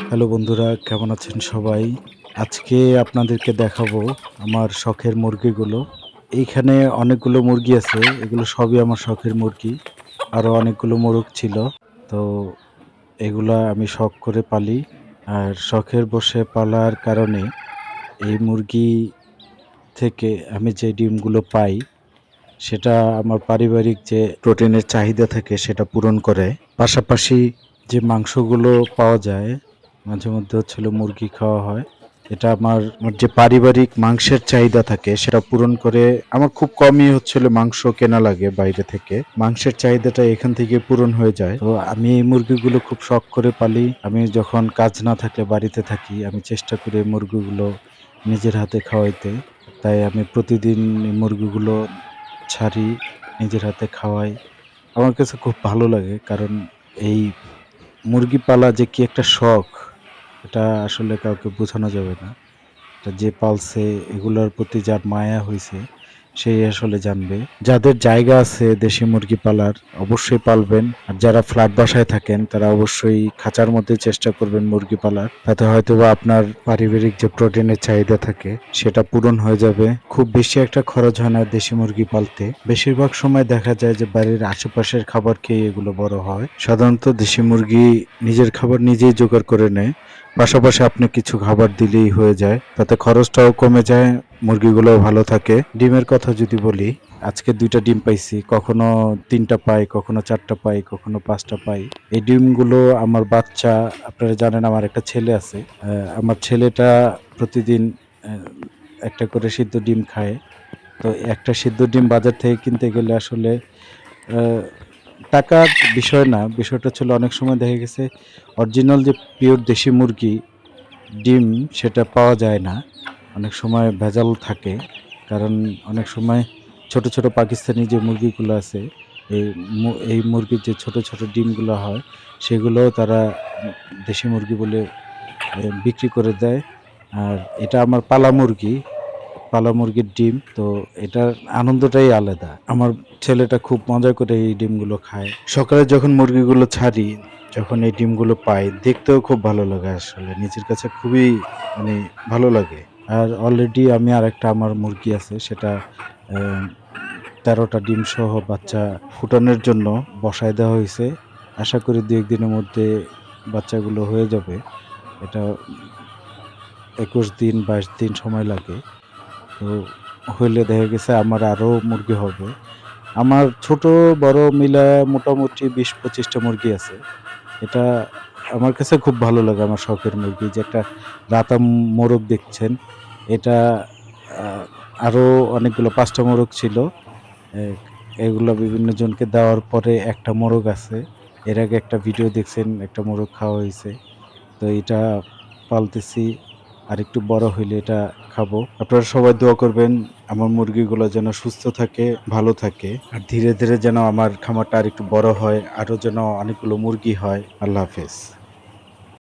Hello বন্ধুরা, কেমন আছেন সবাই? আজকে আপনাদেরকে দেখাবো আমার শখের মুরগিগুলো। এইখানে অনেকগুলো মুরগি আছে। এগুলো সবই আমার শখের মুরগি। আরো অনেকগুলো মোরগ ছিল। তো এগুলা আমি শখ করে পালি। আর শখের বশে পালার কারণে এই মুরগি থেকে আমি যে ডিমগুলো পাই, সেটা আমার পারিবারিক যে প্রোটিনের চাহিদা থাকে সেটা পূরণ করে। পাশাপাশি যে মাংসগুলো পাওয়া যায়, মাঝে মধ্যে হলো মুরগি খাওয়া হয়। এটা আমার যে পারিবারিক মাংসের চাহিদা থাকে সেটা পূরণ করে। আমার খুব কমই মাংস কেনা লাগে বাইরে থেকে। মাংসের চাহিদাটা এখান থেকে পূরণ হয়ে যায়। তো আমি এই মুরগিগুলো খুব শখ করে পালি। আমি যখন কাজ না থাকলে বাড়িতে থাকি, আমি চেষ্টা করি এই মুরগিগুলো নিজের হাতে খাওয়াইতে। তাই আমি প্রতিদিন এই মুরগিগুলো ছাড়ি, নিজের হাতে খাওয়াই। আমার কাছে খুব ভালো লাগে, কারণ এই মুরগি পালা যে কি একটা শখ, এটা আসলে কাউকে বোঝানো যাবে না। এটা যে পালছে, এগুলোর প্রতি যার মায়া হইছে, সেই আসলে জানবে। যাদের জায়গা আছে দেশি মুরগি পালার, অবশ্যই পালবেন। আর যারা ফ্ল্যাট বাসায় থাকেন তারা অবশ্যই খাঁচার মধ্যে চেষ্টা করবেন মুরগি পালার। তাতে হয়তোবা আপনার পারিবারিক যে প্রোটিনের চাহিদা থাকে সেটা পূরণ হয়ে যাবে। খুব বেশি একটা খরচ হয় না দেশি মুরগি পালতে। বেশিরভাগ সময় দেখা যায় যে বাড়ির আশেপাশের খাবার খেয়ে এগুলো বড় হয়। সাধারণত দেশি মুরগি নিজের খাবার নিজেই জোগাড় করে নেয়। পাশাপাশি আপনি কিছু খাবার দিলেই হয়ে যায়, তাতে খরচটাও কমে যায়, মুরগিগুলোও ভালো থাকে। ডিমের কথা যদি বলি, আজকে ২টা ডিম পাইছি। কখনো ৩টা পাই, কখনো ৪টা পাই, কখনো ৫টা পাই। এই ডিমগুলো আমার বাচ্চা, আপনারা জানেন আমার একটা ছেলে আছে। আমার ছেলেটা প্রতিদিন অ্যা একটা করে সিদ্ধ ডিম খায়। তো একটা সিদ্ধ ডিম বাজার থেকে কিনতে গেলে আসলে আ টাকার বিষয় না। বিষয়টা ছিল অনেক সময় দেখা গেছে অরিজিনাল যে পিওর দেশি মুরগি ডিম সেটা পাওয়া যায় না। অনেক সময় ভেজাল থাকে। কারণ অনেক সময় ছোট, ছোট পাকিস্তানি যে মুরগিগুলো আছে, এই এই মুরগির যে ছোট, ছোট ডিমগুলো হয়, সেগুলোও তারা উম দেশি মুরগি বলে বিক্রি করে দেয়। আর এটা আমার পালা মুরগি। পালা মুরগির ডিম। তো এটার আনন্দটাই আলাদা। আমার ছেলেটা খুব মজা করে এই ডিমগুলো খায়। সকালে যখন মুরগিগুলো ছাড়ি, যখন এই ডিমগুলো পাই, দেখতেও খুব ভালো লাগে আসলে। নিজের কাছে খুবই মানে ভালো লাগে। আর অলরেডি আমি আরেকটা আমার মুরগি আছে, সেটা অ্যা ১৩ টা ডিমসহ বাচ্চা ফুটানোর জন্য বসায় দেওয়া হইছে। আশা করি ২-১ দিনের মধ্যে বাচ্চাগুলো হয়ে যাবে। এটা ২১ দিন ২২ দিন সময় লাগে। তো হইলে দেখা গেছে আমার আরো মুরগি হবে। আমার ছোট বড় মিলায়া মোটামুটি ২০-২৫ টা মুরগি আছে। এটা আমার কাছে খুব ভালো লাগে, আমার শখের মুরগি। যে একটা রাতা মোরগ দেখছেন, এটা আ আরো অনেকগুলো ৫ টা মোরগ ছিল। এ এগুলা বিভিন্ন জনকে দেওয়ার পরে একটা মোরগ আছে। এর আগে একটা ভিডিও দেখছেন, একটা মোরগ খাওয়া হইছে। তো এটা পালতেছি। আরেকটু বড় হইলে এটা খাবো। আপনারা সবাই দোয়া করবেন আমার মুরগিগুলো যেন সুস্থ থাকে, ভালো থাকে। আর ধীরে, ধীরে যেন আমার খামারটা আরেকটু বড় হয়। আরো যেন অনেকগুলো মুরগি হয়। আল্লাহ হাফেজ।